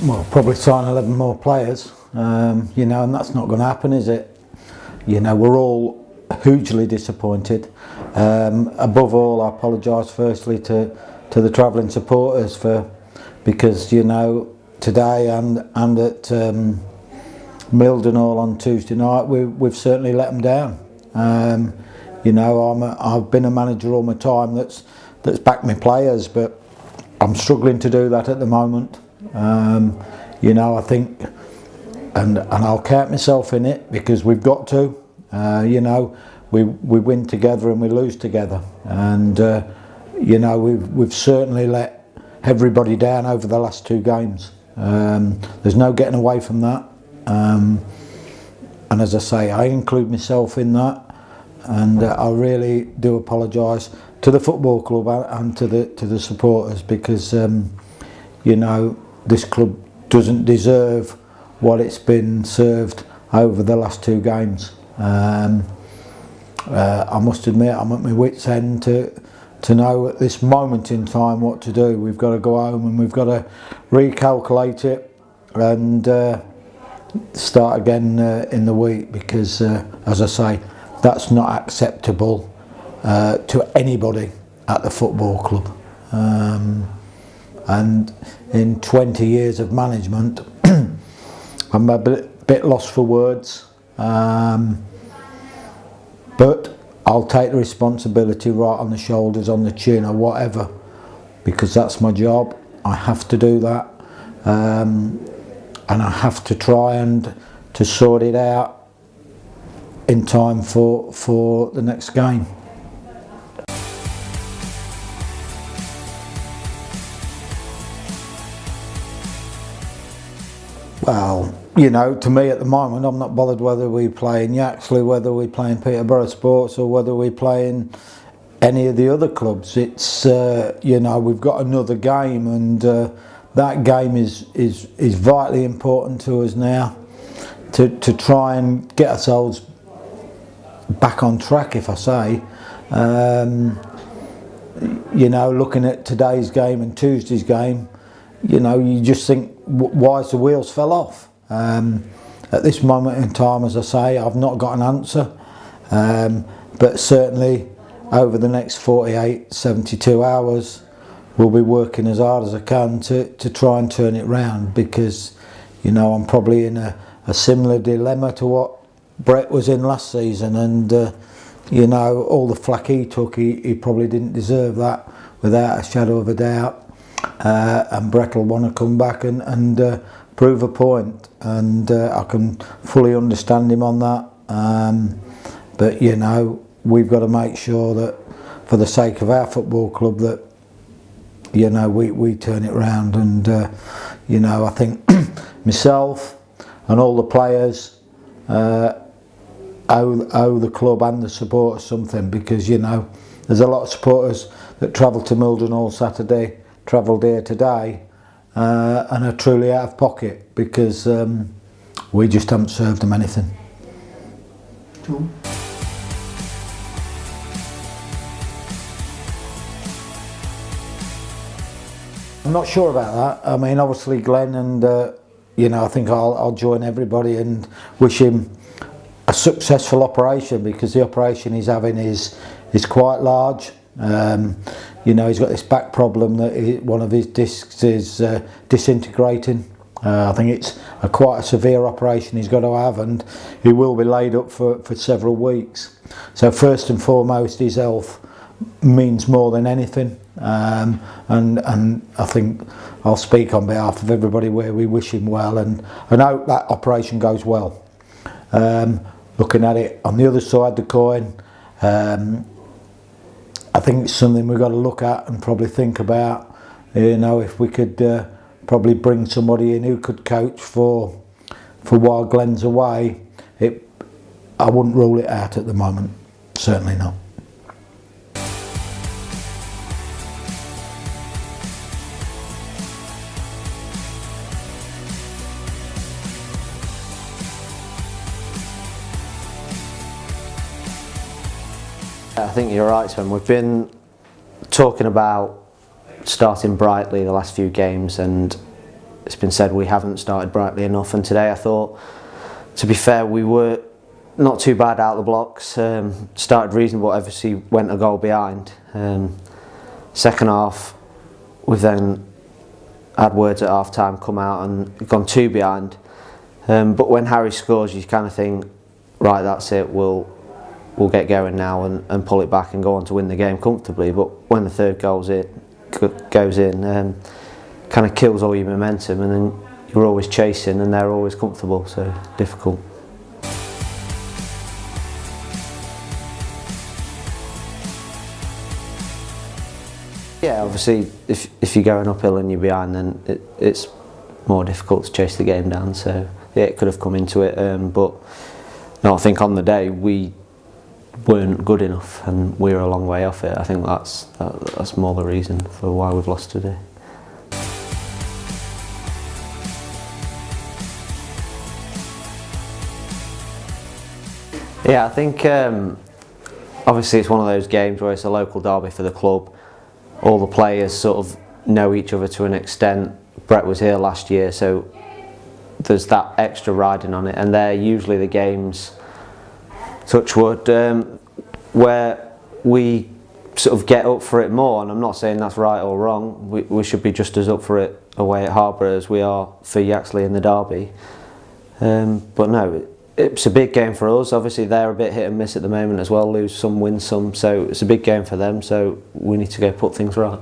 well, probably sign 11 more players, you know, and that's not going to happen, is it? You know, we're all hugely disappointed. Above all, I apologise firstly to the travelling supporters because, you know, today and at Mildenhall on Tuesday night, we've certainly let them down. You know, I've been a manager all my time that's backed my players, but I'm struggling to do that at the moment. You know, I think, and I'll count myself in it because we've got to. You know, we win together and we lose together, and you know, we've certainly let everybody down over the last 2 games. There's no getting away from that, and as I say, I include myself in that, and I really do apologise to the football club and to the supporters because you know, this club doesn't deserve what it's been served over the last 2 games. I must admit, I'm at my wit's end to know at this moment in time what to do. We've got to go home and we've got to recalculate it and start again in the week because, as I say, that's not acceptable to anybody at the football club. And in 20 years of management, I'm a bit lost for words. But I'll take the responsibility right on the shoulders, on the chin or whatever, because that's my job. I have to do that, and I have to try and to sort it out in time for the next game. Well, you know, to me at the moment, I'm not bothered whether we play in Yaxley, whether we play in Peterborough Sports or whether we play in any of the other clubs. It's, you know, we've got another game and that game is vitally important to us now to try and get ourselves back on track, if I say. You know, looking at today's game and Tuesday's game, you know, you just think, why has the wheels fell off? At this moment in time, as I say, I've not got an answer, but certainly over the next 48, 72 hours, we'll be working as hard as I can to try and turn it round because, you know, I'm probably in a similar dilemma to what Brett was in last season, and you know, all the flack he took, he probably didn't deserve that without a shadow of a doubt. And Brett will want to come back and prove a point, and I can fully understand him on that. But you know, we've got to make sure that, for the sake of our football club, that, you know, we turn it round. And you know, I think myself and all the players owe the club and the supporters something, because, you know, there's a lot of supporters that travel to Mildenhall Saturday, travelled here today, and are truly out of pocket because we just haven't served them anything. Cool. I'm not sure about that. I mean, obviously Glenn, and you know, I think I'll join everybody and wish him a successful operation, because the operation he's having is quite large. You know, he's got this back problem that one of his discs is disintegrating. I think it's quite a severe operation he's got to have, and he will be laid up for several weeks. So first and foremost, his health means more than anything, and I think I'll speak on behalf of everybody where we wish him well, and I hope that operation goes well. Looking at it on the other side of the coin, I think it's something we've got to look at and probably think about. You know, if we could probably bring somebody in who could coach for while Glenn's away, I wouldn't rule it out at the moment. Certainly not. I think you're right, Sven. We've been talking about starting brightly the last few games, and it's been said we haven't started brightly enough, and today I thought, to be fair, we were not too bad out of the blocks. Started reasonable, obviously went a goal behind. Second half, we've then had words at half time, come out and gone 2 behind. But when Harry scores, you kind of think, right, that's it, we'll get going now and pull it back and go on to win the game comfortably. But when the third goes in, kind of kills all your momentum, and then you're always chasing and they're always comfortable, so difficult. Yeah, obviously if you're going uphill and you're behind, then it's more difficult to chase the game down, so yeah, it could have come into it, but no, I think on the day we weren't good enough and we were a long way off it. I think that's more the reason for why we've lost today. Yeah, I think obviously it's one of those games where it's a local derby for the club. All the players sort of know each other to an extent. Brett was here last year, so there's that extra riding on it, and they're usually the games, touch wood, where we sort of get up for it more, and I'm not saying that's right or wrong. We should be just as up for it away at Harborough as we are for Yaxley in the derby. But no, it's a big game for us. Obviously they're a bit hit and miss at the moment as well, lose some, win some, so it's a big game for them, so we need to go put things right.